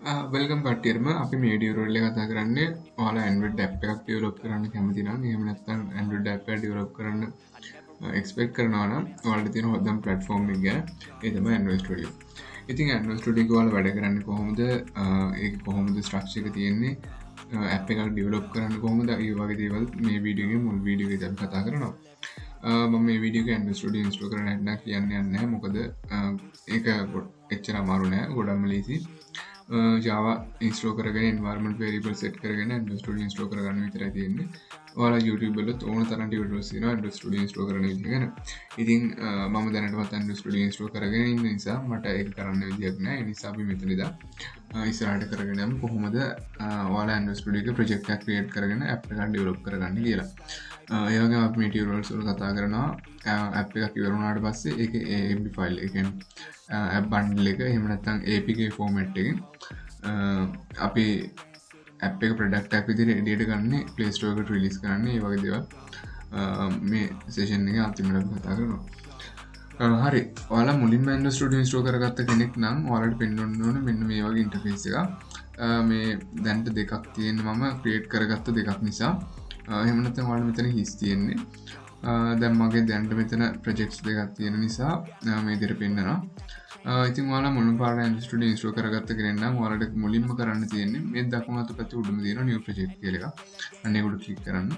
Welcome කට්ටියටම අපි මේ ඩියුරෝල් එක කතා කරන්නේ ඔයාලා Android app එකක් ඩෙවලොප් කරන්න කැමති නම් එහෙම නැත්නම් Android app එක ඩෙවලොප් කරන්න එක්ස්පෙක්ට් කරනවා නම් ඔයාලට තියෙන හොඳම ප්ලැට්ෆෝම් එක ගැන ඒ තමයි Android Studio. ඉතින් Android Studio එක ඔයාලා වැඩ කරන්නේ කොහොමද? ඒක කොහොමද ස්ට්‍රක්චර් එක තියෙන්නේ? app එකක් ඩෙවලොප් කරන්න කොහොමද? ඒ වගේ දේවල් මේ වීඩියෝ එකේ මුල් වීඩියෝ එකේ අපි කතා කරනවා. මම මේ වීඩියෝ එක Android Studio ඉන්ස්ටෝල් කරන්න හැටි කියන්නේ නැහැ. මොකද ඒක එච්චර අමාරු නෑ. ගොඩක්ම ලේසි. Java install කරගෙන environment variable set කරගෙන Android Studio install කරගන්න විතරයි තියෙන්නේ. ඔයාලා YouTube වලත් ඕන තරම් tutorials තියෙනවා Android Studio install කරන විදිහ ගැන. ඉතින් මම දැනටමත් Android Studio install කරගෙන ඉන්න නිසා මට ඒක කරන්න විදියක් නැහැ. ඒ නිසා අපි මෙතන ඉඳන් ඉස්සරහට කරගෙන යමු කොහොමද ඔයාලා Android Studio එකේ project එකක් create කරගෙන app එකක් develop කරගන්න කියලා. ඒ වගේම අපි මේ tutorials වල කතා කරනවා app එකක් ඉවර වුණාට පස්සේ ඒකේ AMP file එක කියන්නේ app bundle එක එහෙම නැත්නම් APK format එකෙන් අපි app එක product එකක් විදිහට edit කරන්නේ Play Store එකට release කරන්නේ ඒ වගේ දේවල් මේ session එකේ අන්තිමට අපි කතා කරනවා. හරි. ඔයාලා මුලින්ම Android Studio install කරගත්ත කෙනෙක් නම් ඔයාලට පෙන්වන්න ඕනේ මෙන්න මේ වගේ interface එකක්. මේ දැන්ට දෙකක් තියෙන මම create කරගත්ත දෙකක් නිසා එහෙම නැත්නම් ඔයාලා මෙතන හිස් තියෙන්නේ. දැන් මගේ දැන්ට මෙතන projects දෙකක් තියෙන නිසා මේ විදිහට පෙන්නනවා. ඉතින් ඔයාලා මුලින්ම පාරට Android Studio install කරගත්ත කෙනෙක් නම් ඔයාලට මුලින්ම කරන්න තියෙන්නේ මේ දකුණු අත පැත්තේ උඩම තියෙන new project කියලා එකක්. අන්න ඒක උඩ click කරන්න.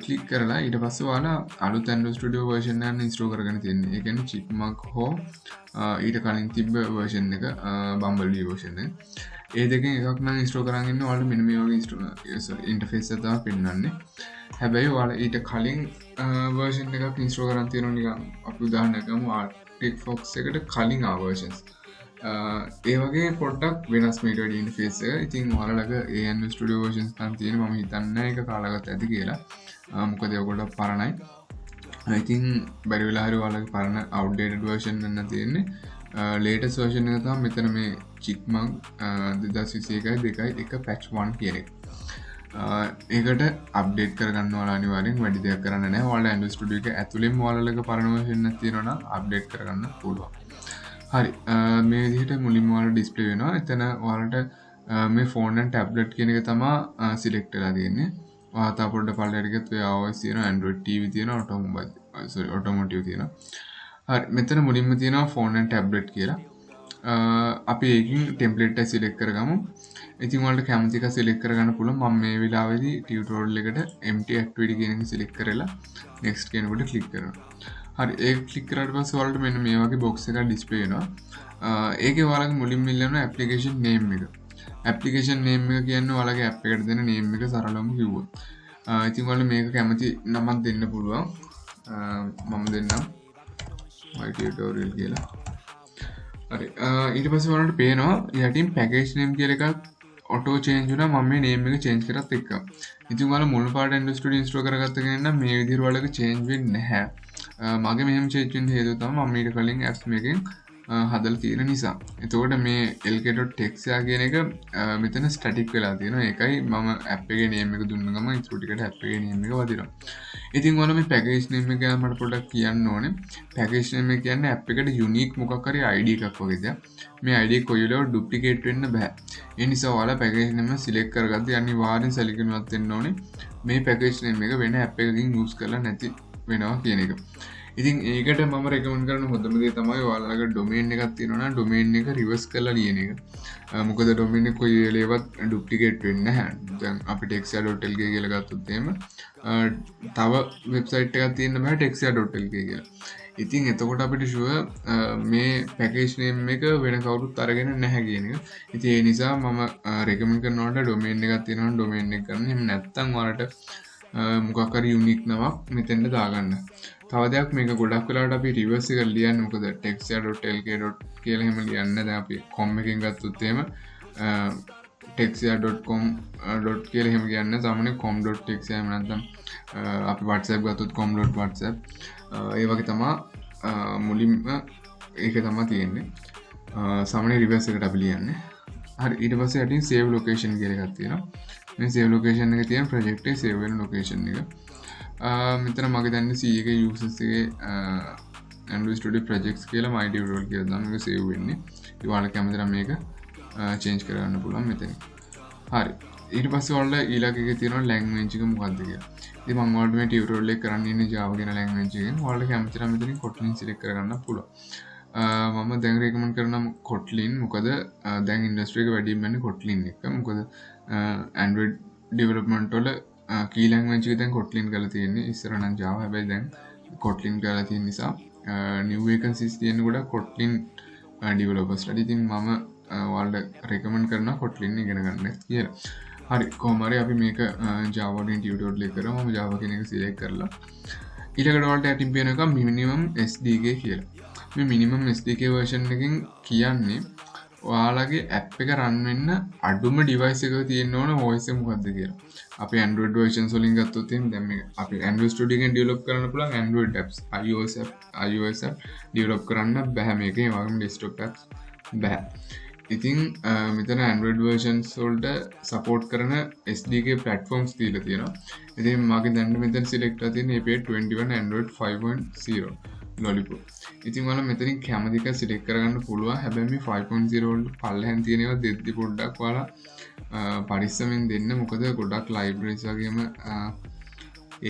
ක්ලික් කරලා ඊට පස්සේ ඔයාලා අලුත් Android Studio version එකක් install කරගෙන තියෙන්නේ. ඒ කියන්නේ Chipmunk හෝ ඊට කලින් තිබ්බ version එක Bumblebee version එක. ඒ දෙකෙන් එකක් නම් install කරන් ඉන්න ඔයාලා මෙන්න මේ වගේ interface එක තමයි පෙන්වන්නේ. හැබැයි ඔයාලා ඊට කලින් version එකක් install කරන් තියෙනවා නිකන් අපි උදාහරණයක් ගමු Arctic Fox එකට කලින් versions. ඒ වගේ පොඩ්ඩක් වෙනස් මේට වැඩි ඉන්ටර්ෆේස් එක. ඉතින් ඔයාලා ළඟ ඒ Android Studio versions නම් තියෙන මම හිතන්නේ ඒක කාලගත ඇති කියලා. මොකද ඒක ගොඩක් පරණයි. ඉතින් බැරි වෙලා හරි ඔයාලගේ පරණ outdated version එක තියෙන්නේ. latest version එක තමයි මෙතන මේ Chipmunk 2021.2.1 patch 1 කියන එක. ඒකට අප්ඩේට් කරගන්න ඔයාලා අනිවාර්යෙන් වැඩි දෙයක් කරන්න නැහැ. ඔයාලා Android Studio එක ඇතුළෙන්ම ඔයාලගේ පරණ version එකක් තියෙනවා නම් අප්ඩේට් කරගන්න පුළුවන්. හරි. මේ විදිහට මුලින්ම ඔයාලට ඩිස්ප්ලේ වෙනවා. එතන ඔයාලට මේ ෆෝන් and ටැබ්ලට් කියන එක තමයි සිලෙක්ට් වෙලා තියෙන්නේ. ඔයා තා පොඩ්ඩ පල්ලෙහාට ගියත් ඔය iOS තියෙනවා, Android TV තියෙනවා, automotive තියෙනවා. හරි. මෙතන මුලින්ම තියෙනවා ෆෝන් and ටැබ්ලට් කියලා. අපි ඒකින් ටෙම්ප්ලේට් එක සිලෙක්ට් කරගමු. ඉතින් ඔයාලට කැමති එක සිලෙක්ට් කරගන්න පුළුවන්. මම මේ වෙලාවේදී ටියුටෝරියල් එකට empty activity කියන එක සිලෙක්ට් කරලා next කියනකොට ක්ලික් කරනවා. හරි. ඒක ක්ලික් කරාට පස්සේ ඔයාලට මෙන්න මේ වගේ box එකක් display වෙනවා. ඒකේ ඔයාලගේ මුලින්ම ඉල්ලන application name එක. application name එක කියන්නේ ඔයාලගේ app එකට දෙන name එක සරලවම කිව්වොත්. ඉතින් ඔයාලා මේක කැමති නමක් දෙන්න පුළුවන්. මම දෙන්නම් my tutorial කියලා. හරි. ඊට පස්සේ ඔයාලට පේනවා යටින් package name කියලා එකක් auto change වුණා. මම මේ name එක change කරත් එක්ක. ඉතින් ඔයාලා මුල් පාට Android Studio install කරගත්ත කෙනෙක් නම් මේ විදිහට ඔයාලගේ change වෙන්නේ නැහැ. මගේ මෙහෙම change වෙන්න හේතුව තමයි මම ඊට කලින් apps මේකෙන් හදලා තියෙන නිසා. එතකොට මේ lk.techseya කියන එක මෙතන static වෙලා තියෙනවා. ඒකයි මම app එකේ name එක දුන්න ගමන් ඊටු ටිකට app එකේ name එක වදිනවා. ඉතින් ඔයාලා මේ package name එක ගැන මට පොඩ්ඩක් කියන්න ඕනේ. package name එක කියන්නේ app එකට unique මොකක් හරි ID එකක් වගේ දෙයක්. මේ ID එක කොයි වෙලාවෙ duplicate වෙන්න බෑ. ඒ නිසා ඔයාලා package name select කරගද්දී අනිවාර්යෙන් සැලකිලිමත් වෙන්න ඕනේ. මේ package name එක වෙන app එකකින් use කරලා නැති වෙනවා කියන එක. ඉතින් ඒකට මම රෙකමන්ඩ් කරන හොඳම දේ තමයි ඔයාලගේ ඩොමේන් එකක් තියෙනවා නම් ඩොමේන් එක රිවර්ස් කරලා ලියන එක. මොකද ඩොමේන් එක කොයි වෙලේවත් ඩුප්ලිකේට් වෙන්නේ නැහැ. දැන් අපි techseya.lk කියලා ගත්තොත් එහෙම තව වෙබ්සයිට් එකක් තියෙන්න බෑ techseya.lk කියලා. ඉතින් එතකොට අපිට ෂුවර් මේ පැකේජ් නේම් එක වෙන කවුරුත් අරගෙන නැහැ කියන එක. ඉතින් ඒ නිසා මම රෙකමන්ඩ් කරනවාට ඩොමේන් එකක් තියෙනවා නම් ඩොමේන් එක ගන්න. එහෙම නැත්නම් ඔයාලට මොකක් හරි යුනික් නමක් මෙතෙන්ට දාගන්න. තව දෙයක් මේක ගොඩක් වෙලාවට අපි රිවර්ස් එක ලියන්නේ මොකද techseya.lk කියලා එහෙම ලියන්නේ. දැන් අපි com එකෙන් ගත්තොත් එහෙම techseya.com කියලා එහෙම කියන්නේ සාමාන්‍යයෙන් com.techseya එහෙම නැත්නම් අපි WhatsApp ගත්තොත් com.whatsapp ඒ වගේ තමයි මුලින්ම ඒක තමයි තියෙන්නේ. සාමාන්‍ය රිවර්ස් එකට අපි ලියන්නේ. හරි. ඊට පස්සේ යටින් save location කියලා එකක් තියෙනවා. මේ save location එකේ තියෙන project එකේ save වෙන location එක. මෙතන මගේ දැන් C එකේ users එකේ Android Studio projects කියලා my tutorial කියලා තමයි මේක save වෙන්නේ. ඒ ඔයාලා කැමති නම් මේක චේන්ජ් කරගන්න පුළුවන් මෙතන. හරි. ඊට පස්සේ ඔයාලට ඊළඟ එකේ තියෙනවා ලැන්ග්වේජ් එක මොකක්ද කියලා. ඉතින් මම ඔයාලට මේ ටියුටෝරියල් එක කරන්න ඉන්නේ Java කියන ලැන්ග්වේජ් එකෙන්. ඔයාලට කැමති නම් මෙතනින් Kotlin සිලෙක්ට් කරගන්න පුළුවන්. මම දැන් රෙකමන්ඩ් කරනවා Kotlin. මොකද දැන් ඉන්ඩස්ට්‍රි එක වැඩිම යන්නේ Kotlin එක. මොකද Android development වල key language එක දැන් Kotlin කරලා තියෙන්නේ. ඉස්සර නම් Java. හැබැයි දැන් Kotlin කරලා තියෙන නිසා new vacancies තියෙන ගොඩක් Kotlin developers ලාට. ඉතින් මම ඔයාලට රෙකමන්ඩ් කරනවා Kotlin ඉගෙන ගන්න කියලා. හරි, කොහොම හරි අපි මේක Java වලින් ටියුටෝරියල් එක කරමු. මම Java කියන එක සිලෙක්ට් කරලා ඊළඟට ඔයාලට යටින් පේන එක minimum SDK කියලා. මේ minimum SDK version එකකින් කියන්නේ ඔයාලගේ app එක run වෙන්න අඩුම device එකක තියෙන්න ඕන OS එක මොකක්ද කියලා. අපි Android versions වලින් ගත්තොත් එහෙනම් දැන් මේක අපි Android Studio එකෙන් develop කරන්න පුළුවන් Android apps, iOS app develop කරන්න බෑ මේකේ. ඒ වගේම desktop apps බෑ. ඉතින් මෙතන Android versions වලට support කරන SDK platforms දීලා තියෙනවා. ඉතින් මගේ දැන් මෙතන select කරලා තියෙන API 21 Android 5.0 Lollipop. ඉතින් ඔයාලා මෙතනින් කැමති එක select කරගන්න පුළුවන්. හැබැයි මේ 5.0 වලට පල්ලෙහාන් තියෙන ඒවා දෙද්දි පොඩ්ඩක් ඔයාලා පරිස්සමෙන් දෙන්න. මොකද ගොඩක් libraries වගේම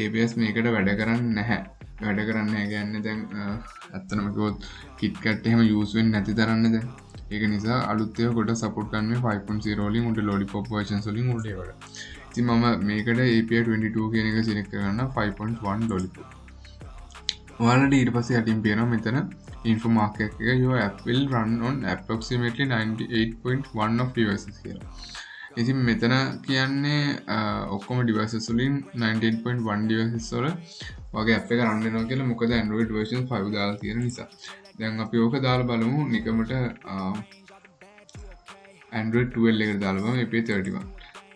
APIs මේකට වැඩ කරන්නේ නැහැ. වැඩ කරන්නේ නැහැ කියන්නේ දැන් ඇත්තටම කිව්වොත් KitKat එහෙම use වෙන්නේ නැති තරන්නේ දැන්. ඒක නිසා අලුත් ඒවා කොට support කරන්නේ 5.0 වලින් උඩ Lollipop versions වලින් උඩ ඒවට. ඉතින් මම මේකට API 22 කියන එක select කරගන්න 5.1 Lollipop. ඔයාලට ඊට පස්සේ යටින් පේනවා මෙතන info mark එක your app will run on approximately 98.1 of devices කියලා. ඉතින් මෙතන කියන්නේ ඔක්කොම devices වලින් 98.1 devices වල වගේ app එක run වෙනවා කියලා. මොකද Android version 5 දාලා තියෙන නිසා. දැන් අපි ඕක දාලා බලමු නිකමට Android 12 එකට දාලා බලමු API 31.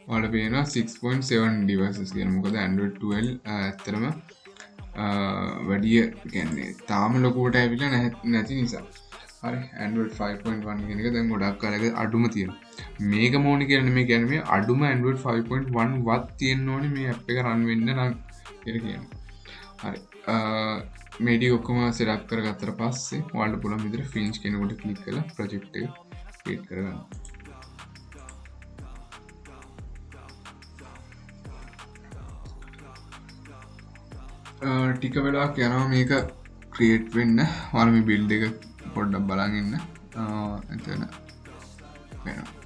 ඔයාලට පේනවා 6.7 devices කියලා. මොකද Android 12 ඇත්තටම වැඩිය කියන්නේ තාම ලොකුවට ඇවිල්ලා නැති නිසා. හරි, Android 5.1 කියන එක දැන් ගොඩක් කාලයක අඩුම තියෙනවා. මේක මොන කියන්නේ මේ කියන්නේ මේ අඩුම Android 5.1 වත් තියෙන්න ඕනේ මේ app එක run වෙන්න නම් කියලා කියන්නේ. හරි. මේ ටික ඔක්කොම setup කරගත්තට පස්සේ ඔයාලට පුළුවන් විදිහට finish කියන කොට click කරලා project එක create කරගන්න. ටික වෙලාවක් යනවා මේක create වෙන්න. ඔයාලා මේ build එක පොඩ්ඩක් බලන් ඉන්න. එතන වෙනවා.